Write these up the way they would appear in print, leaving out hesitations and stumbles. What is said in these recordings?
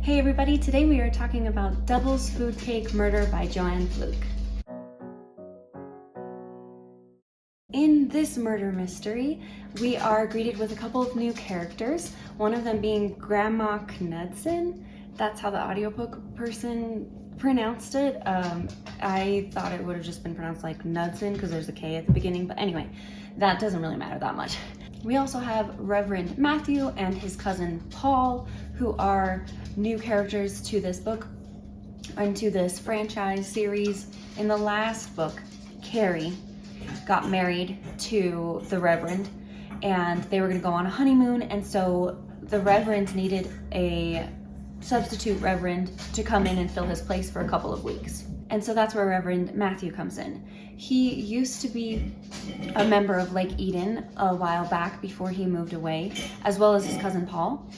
Hey everybody, today we are talking about Devil's Food Cake Murder by Joanne Fluke. In this murder mystery, we are greeted with a couple of new characters, one of them being Grandma Knudsen. That's how the audiobook person pronounced it. I thought it would have just been pronounced like Knudsen because there's a K at the beginning, but anyway, that doesn't really matter that much. We also have Reverend Matthew and his cousin Paul, who are new characters to this book and to this franchise series. In the last book, Carrie got married to the Reverend and they were going to go on a honeymoon, and so the Reverend needed a substitute Reverend to come in and fill his place for a couple of weeks. And so that's where Reverend Matthew comes in. He used to be a member of Lake Eden a while back before he moved away, as well as his cousin Paul.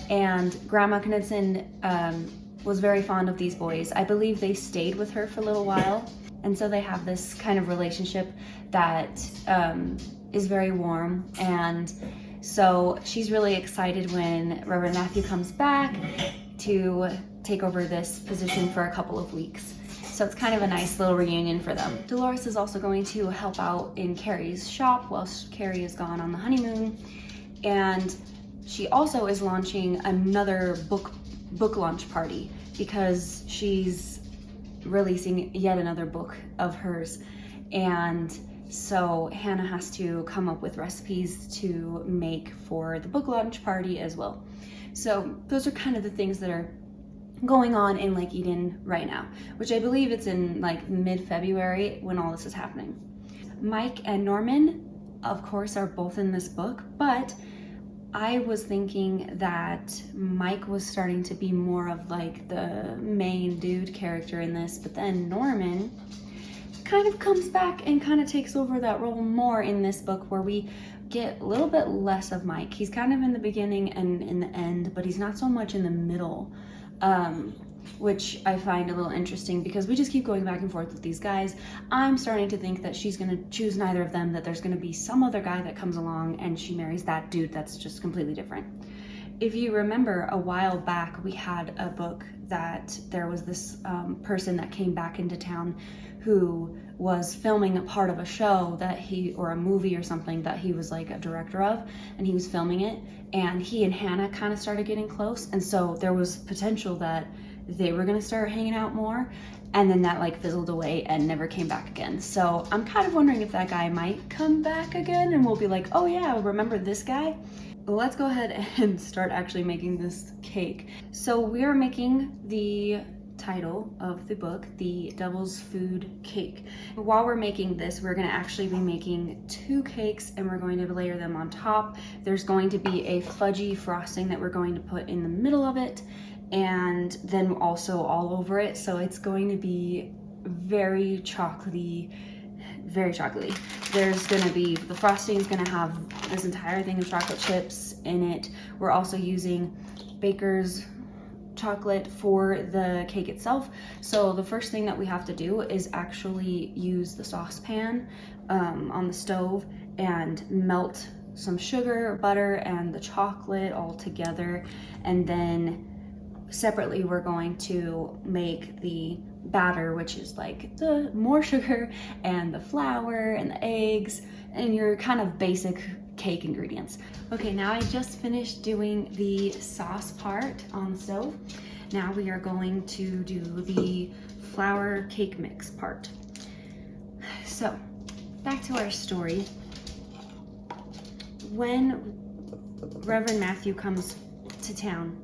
And Grandma Knudsen was very fond of these boys. I believe they stayed with her for a little while. And so they have this kind of relationship that is very warm. And so she's really excited when Reverend Matthew comes back to take over this position for a couple of weeks. So it's kind of a nice little reunion for them. Dolores is also going to help out in Carrie's shop while Carrie is gone on the honeymoon. And she also is launching another book launch party because she's releasing yet another book of hers. And so Hannah has to come up with recipes to make for the book launch party as well. So those are kind of the things that are going on in Lake Eden right now, which I believe it's in like mid-February when all this is happening. Mike and Norman, of course, are both in this book, but I was thinking that Mike was starting to be more of like the main dude character in this, but then Norman kind of comes back and kind of takes over that role more in this book, where we get a little bit less of Mike. He's kind of in the beginning and in the end, but he's not so much in the middle. Which I find a little interesting because we just keep going back and forth with these guys. I'm starting to think that she's gonna choose neither of them, that there's gonna be some other guy that comes along and she marries that dude that's just completely different. If you remember, a while back we had a book that there was this person that came back into town who was filming a part of a show that or a movie or something that he was like a director of, and he was filming it, and he and Hannah kind of started getting close, and so there was potential that they were gonna start hanging out more, and then that like fizzled away and never came back again. So I'm kind of wondering if that guy might come back again and we'll be like, oh yeah, remember this guy? Let's go ahead and start actually making this cake. So we are making the title of the book, The Devil's Food Cake. While we're making this, we're going to actually be making 2 cakes and we're going to layer them on top. There's going to be a fudgy frosting that we're going to put in the middle of it, and then also all over it. So it's going to be very chocolatey, very chocolatey. There's going to be, the frosting is going to have this entire thing of chocolate chips in it. We're also using Baker's chocolate for the cake itself. So the first thing that we have to do is actually use the saucepan on the stove and melt some sugar, butter, and the chocolate all together. And then separately we're going to make the batter, which is like the more sugar and the flour and the eggs and your kind of basic cake ingredients. Okay, now I just finished doing the sauce part on the stove. Now we are going to do the flour cake mix part. So back to our story. When Reverend Matthew comes to town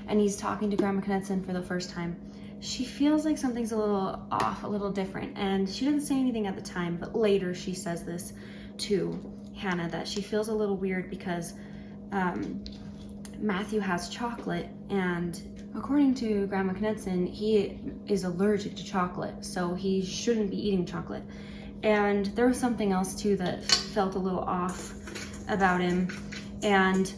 and he's talking to Grandma Knudsen for the first time, she feels like something's a little off, a little different, and she doesn't say anything at the time, but later she says this to Hannah, that she feels a little weird because Matthew has chocolate, and according to Grandma Knudsen, he is allergic to chocolate, so he shouldn't be eating chocolate. And there was something else too that felt a little off about him, and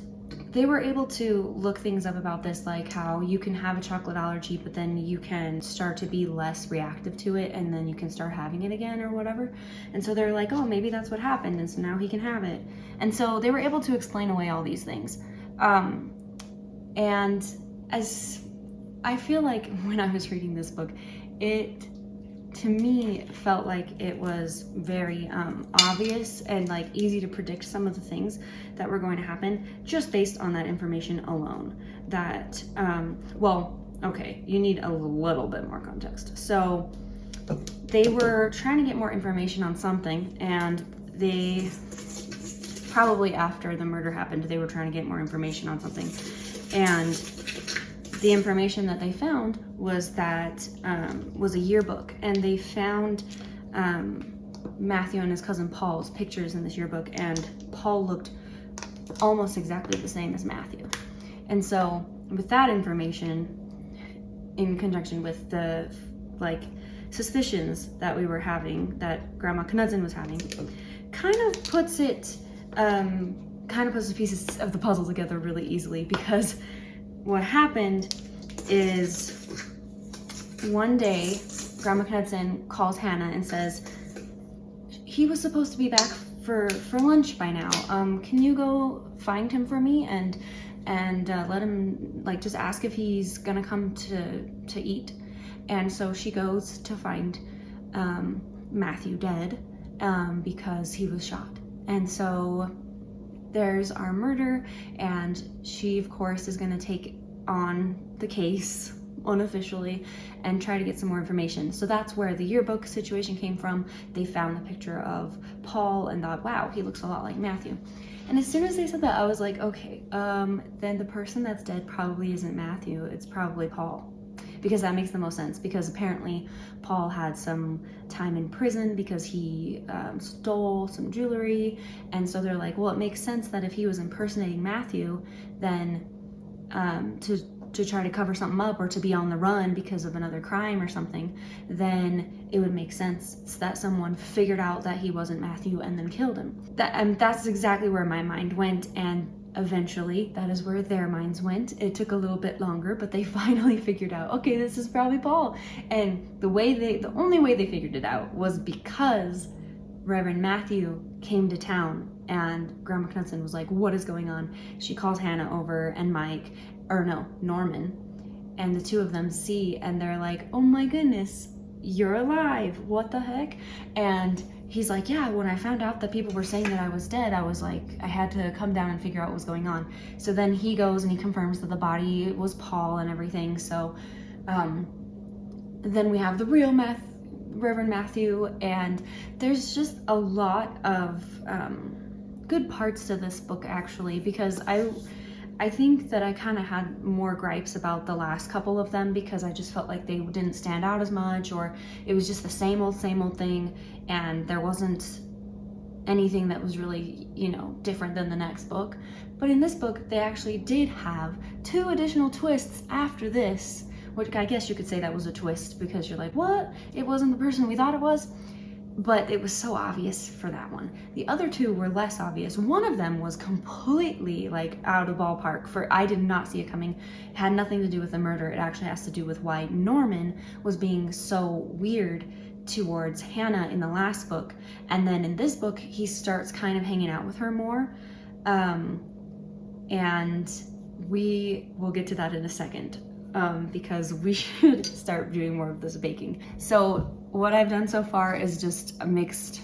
they were able to look things up about this, like how you can have a chocolate allergy, but then you can start to be less reactive to it, and then you can start having it again or whatever. And so they're like, oh, maybe that's what happened, and so now he can have it. And so they were able to explain away all these things. And as I feel like when I was reading this book, it to me felt like it was very obvious and like easy to predict some of the things that were going to happen just based on that information alone. That well, okay, you need a little bit more context. So they were trying to get more information on something, and they probably after the murder happened, they were trying to get more information on something, and the information that they found was that was a yearbook, and they found Matthew and his cousin Paul's pictures in this yearbook, and Paul looked almost exactly the same as Matthew. And so with that information, in conjunction with the like suspicions that we were having, that Grandma Knudsen was having, kind of puts the pieces of the puzzle together really easily, because what happened is one day Grandma Knudsen calls Hannah and says, he was supposed to be back for lunch by now. Can you go find him for me and let him, like, just ask if he's gonna come to eat. And so she goes to find Matthew dead because he was shot. And so there's our murder, and she of course is gonna take on the case unofficially and try to get some more information. So that's where the yearbook situation came from. They found the picture of Paul and thought, wow, he looks a lot like Matthew. And as soon as they said that, I was like, okay, then the person that's dead probably isn't Matthew, it's probably Paul. Because that makes the most sense, because apparently Paul had some time in prison because he stole some jewelry. And so they're like, well, it makes sense that if he was impersonating Matthew, then to try to cover something up or to be on the run because of another crime or something, then it would make sense that someone figured out that he wasn't Matthew and then killed him. That's exactly where my mind went, and eventually that is where their minds went. It took a little bit longer, but they finally figured out, okay, this is probably Paul. And the only way they figured it out was because Reverend Matthew came to town, and Grandma Knudsen was like, what is going on? She calls Hannah over and Norman, and the two of them see, and they're like, oh my goodness, you're alive, what the heck? And he's like, yeah, when I found out that people were saying that I was dead, I was like, I had to come down and figure out what was going on. So then he goes and he confirms that the body was Paul and everything. So then we have the real Reverend Matthew, and there's just a lot of good parts to this book, actually, because I think that I kind of had more gripes about the last couple of them, because I just felt like they didn't stand out as much, or it was just the same old thing, and there wasn't anything that was really, different than the next book. But in this book, they actually did have 2 additional twists after this, which I guess you could say that was a twist, because you're like, what? It wasn't the person we thought it was? But it was so obvious for that one. The other 2 were less obvious. One of them was completely like out of ballpark. I did not see it coming. It had nothing to do with the murder. It actually has to do with why Norman was being so weird towards Hannah in the last book. And then in this book, he starts kind of hanging out with her more. And we will get to that in a second. Because we should start doing more of this baking. So what I've done so far is just mixed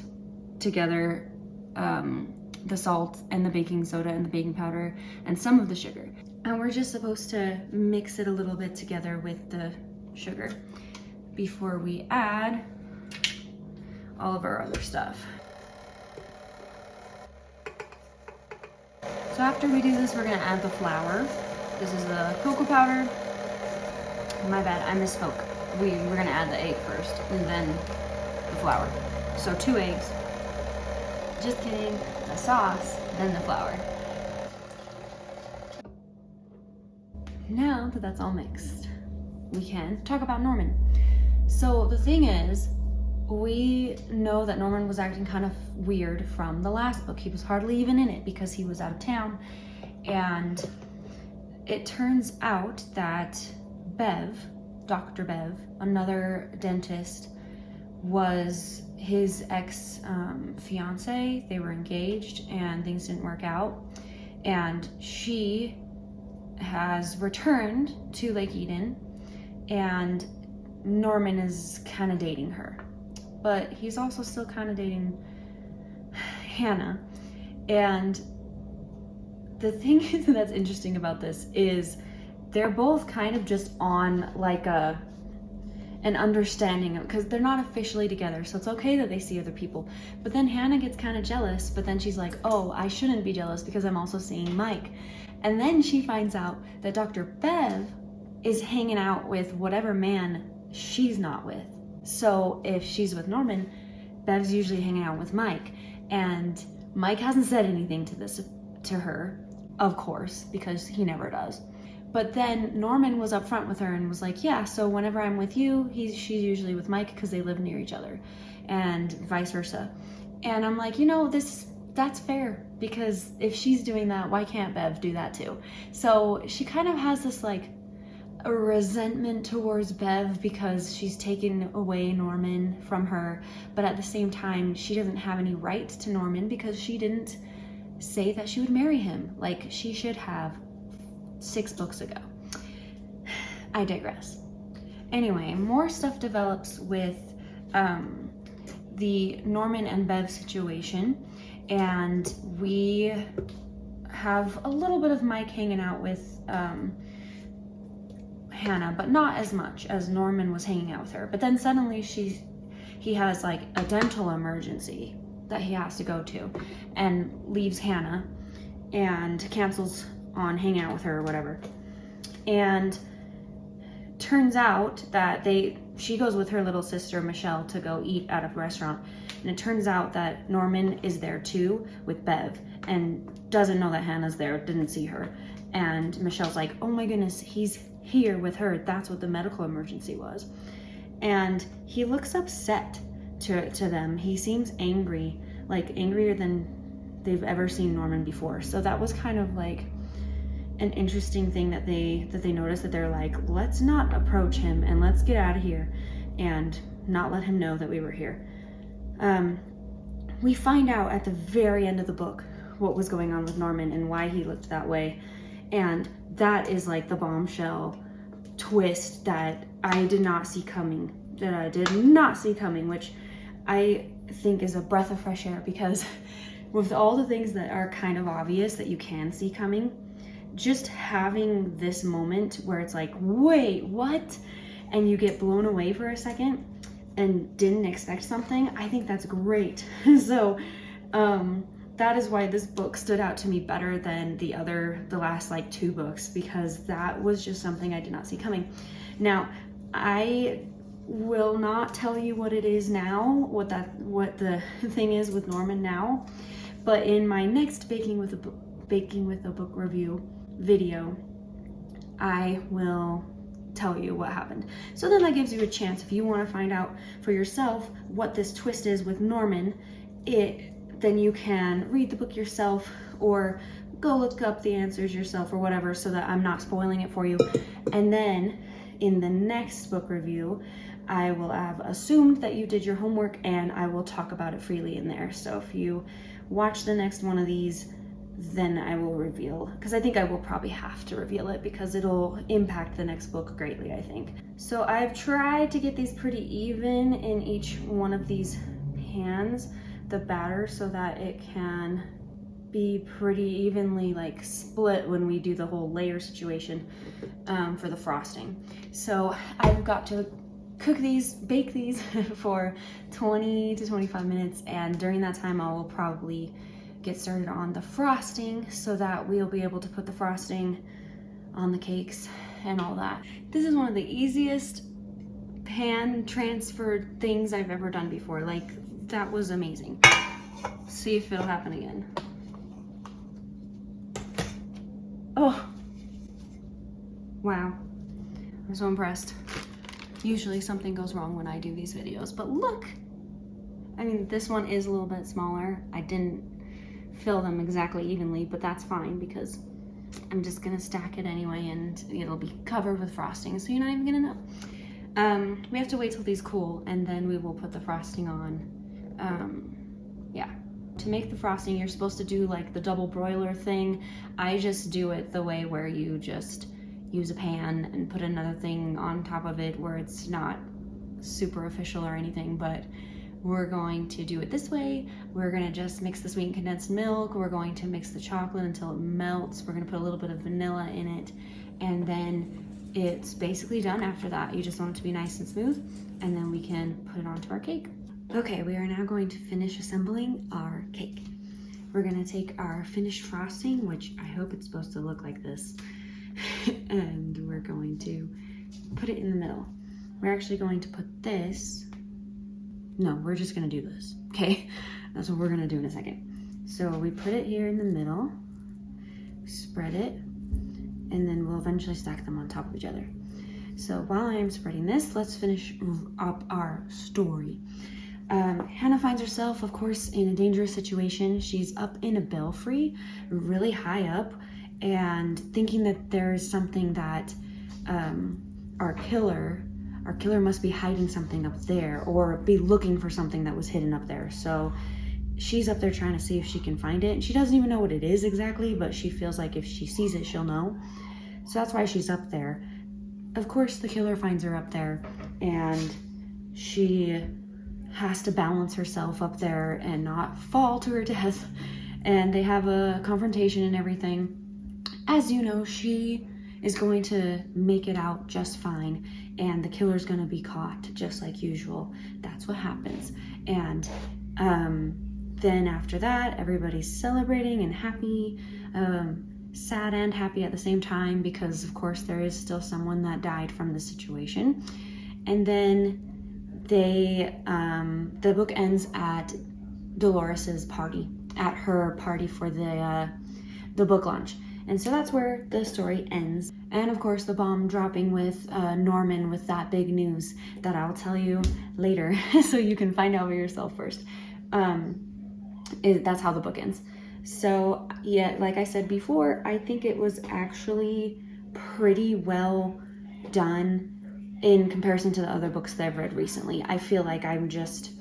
together the salt and the baking soda and the baking powder and some of the sugar. And we're just supposed to mix it a little bit together with the sugar before we add all of our other stuff. So after we do this, we're gonna add the flour. This is the cocoa powder. My bad, I misspoke. We're gonna add the egg first and then the flour. So 2 eggs. Just kidding. The sauce, then the flour. Now that that's all mixed, we can talk about Norman. So the thing is, we know that Norman was acting kind of weird from the last book. He was hardly even in it because he was out of town. And it turns out that Dr. Bev, another dentist, was his ex-fiance. They were engaged and things didn't work out. And she has returned to Lake Eden and Norman is kind of dating her, but he's also still kind of dating Hannah. And the thing that's interesting about this is they're both kind of just on like an understanding of, because they're not officially together, so it's okay that they see other people. But then Hannah gets kind of jealous, but then she's like, oh, I shouldn't be jealous because I'm also seeing Mike. And then she finds out that Dr. Bev is hanging out with whatever man she's not with. So if she's with Norman, Bev's usually hanging out with Mike. And Mike hasn't said anything to her, of course, because he never does. But then Norman was upfront with her and was like, yeah, so whenever I'm with you, she's usually with Mike because they live near each other, and vice versa. And I'm like, that's fair, because if she's doing that, why can't Bev do that too? So she kind of has this like a resentment towards Bev because she's taken away Norman from her, but at the same time, she doesn't have any right to Norman because she didn't say that she would marry him like she should have 6 books ago. I digress. Anyway, more stuff develops with the Norman and Bev situation, and we have a little bit of Mike hanging out with Hannah, but not as much as Norman was hanging out with her. But then suddenly he has like a dental emergency that he has to go to, and leaves Hannah and cancels on hanging out with her or whatever. And turns out that she goes with her little sister Michelle to go eat at a restaurant, and it turns out that Norman is there too with Bev and doesn't know that Hannah's there, didn't see her. And Michelle's like, oh my goodness, he's here with her, that's what the medical emergency was. And he looks upset to them. He seems angry, like angrier than they've ever seen Norman before. So that was kind of like an interesting thing that they noticed, that they're like, let's not approach him and let's get out of here and not let him know that we were here. We find out at the very end of the book what was going on with Norman and why he looked that way, and that is like the bombshell twist that I did not see coming, which I think is a breath of fresh air, because with all the things that are kind of obvious that you can see coming, just having this moment where it's like, wait, what? And you get blown away for a second and didn't expect something, I think that's great. So that is why this book stood out to me better than the last like 2 books, because that was just something I did not see coming. Now, I will not tell you what it is now, what the thing is with Norman now, but in my next Baking with a Book review video, I will tell you what happened. So then that gives you a chance, if you want to find out for yourself what this twist is with Norman, then you can read the book yourself or go look up the answers yourself or whatever, so that I'm not spoiling it for you. And then in the next book review, I will have assumed that you did your homework and I will talk about it freely in there. So if you watch the next one of these, then I will reveal, because I think I will probably have to reveal it because it'll impact the next book greatly, I think. So I've tried to get these pretty even in each one of these pans, the batter, so that it can be pretty evenly like split when we do the whole layer situation for the frosting. So I've got to bake these for 20 to 25 minutes, and during that time I will probably get started on the frosting so that we'll be able to put the frosting on the cakes and all that. This is one of the easiest pan transferred things I've ever done before. Like, that was amazing. See if it'll happen again. Oh, wow, I'm so impressed. Usually something goes wrong when I do these videos, but look, I mean, this one is a little bit smaller. I didn't fill them exactly evenly, but that's fine because I'm just gonna stack it anyway and it'll be covered with frosting, so you're not even gonna know. We have to wait till these cool and then we will put the frosting on. Yeah. To make the frosting, you're supposed to do like the double broiler thing. I just do it the way where you just use a pan and put another thing on top of it where it's not super official or anything, but we're going to do it this way. We're gonna just mix the sweetened condensed milk. We're going to mix the chocolate until it melts. We're gonna put a little bit of vanilla in it, and then it's basically done after that. You just want it to be nice and smooth, and then we can put it onto our cake. Okay, we are now going to finish assembling our cake. We're gonna take our finished frosting, which I hope it's supposed to look like this, and we're going to put it in the middle. We're actually going to put this, no, we're just gonna do this, okay? That's what we're gonna do in a second. So we put it here in the middle, spread it, and then we'll eventually stack them on top of each other. So while I'm spreading this, let's finish up our story. Hannah finds herself, of course, in a dangerous situation. She's up in a belfry, really high up, and thinking that there's something that our killer must be hiding something up there, or be looking for something that was hidden up there. So she's up there trying to see if she can find it. And she doesn't even know what it is exactly, but she feels like if she sees it, she'll know. So that's why she's up there. Of course, the killer finds her up there, and she has to balance herself up there and not fall to her death. And they have a confrontation and everything. As you know, she is going to make it out just fine, and the killer's gonna be caught just like usual. That's what happens. And then after that, everybody's celebrating and happy, sad and happy at the same time, because of course there is still someone that died from the situation. And then the book ends at Dolores's party, at her party for the book launch. And so that's where the story ends. And of course the bomb dropping with Norman with that big news that I'll tell you later so you can find out for yourself first. That's how the book ends. So yeah, like I said before, I think it was actually pretty well done in comparison to the other books that I've read recently. I feel like I'm just,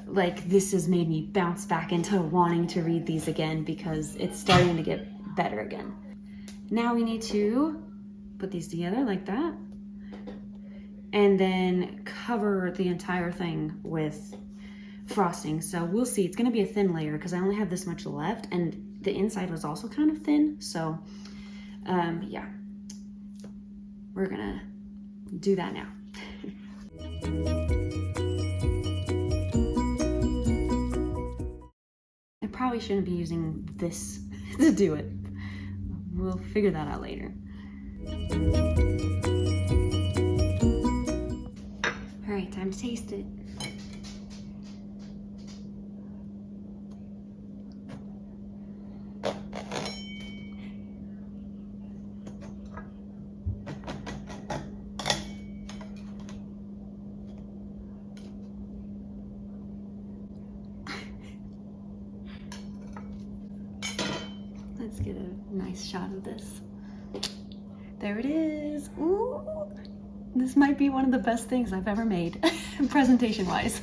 like this has made me bounce back into wanting to read these again, because it's starting to get better again. Now we need to put these together like that, and then cover the entire thing with frosting. So we'll see. It's gonna be a thin layer because I only have this much left, and the inside was also kind of thin. So yeah, we're gonna do that now. I probably shouldn't be using this to do it. We'll figure that out later. All right, time to taste it. Let's get a nice shot of this. There it is. Ooh, this might be one of the best things I've ever made, presentation-wise.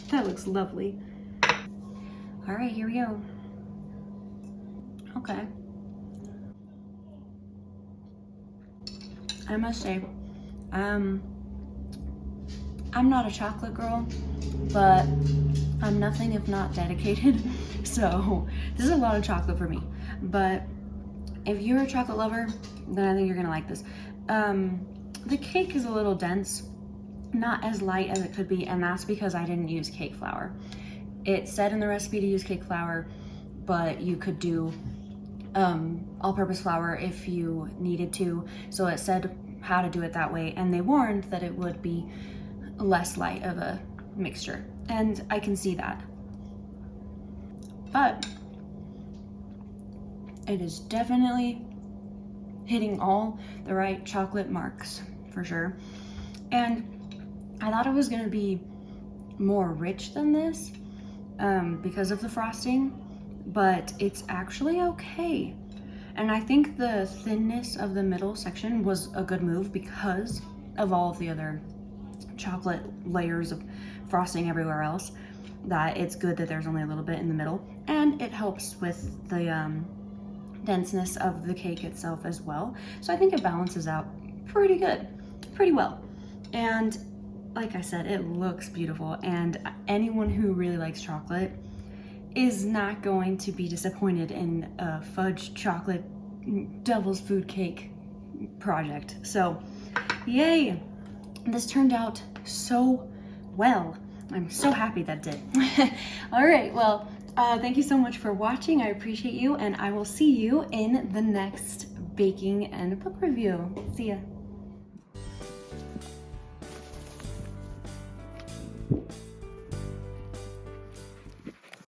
That looks lovely. All right, here we go. Okay. I must say, I'm not a chocolate girl, but I'm nothing if not dedicated. So this is a lot of chocolate for me. But if you're a chocolate lover, then I think you're gonna like this. The cake is a little dense, not as light as it could be, and that's because I didn't use cake flour. It said in the recipe to use cake flour, but you could do all-purpose flour if you needed to. So it said how to do it that way, and they warned that it would be less light of a mixture, and I can see that. But it is definitely hitting all the right chocolate marks for sure. And I thought it was gonna be more rich than this because of the frosting, but it's actually okay. And I think the thinness of the middle section was a good move because of all of the other chocolate layers of frosting everywhere else, that it's good that there's only a little bit in the middle, and it helps with the denseness of the cake itself as well. So I think it balances out pretty good, pretty well. And like I said, it looks beautiful, and anyone who really likes chocolate is not going to be disappointed in a fudge chocolate devil's food cake project. So yay, this turned out so well. I'm so happy that it did. All right, well, thank you so much for watching. I appreciate you, and I will see you in the next baking and book review. See ya.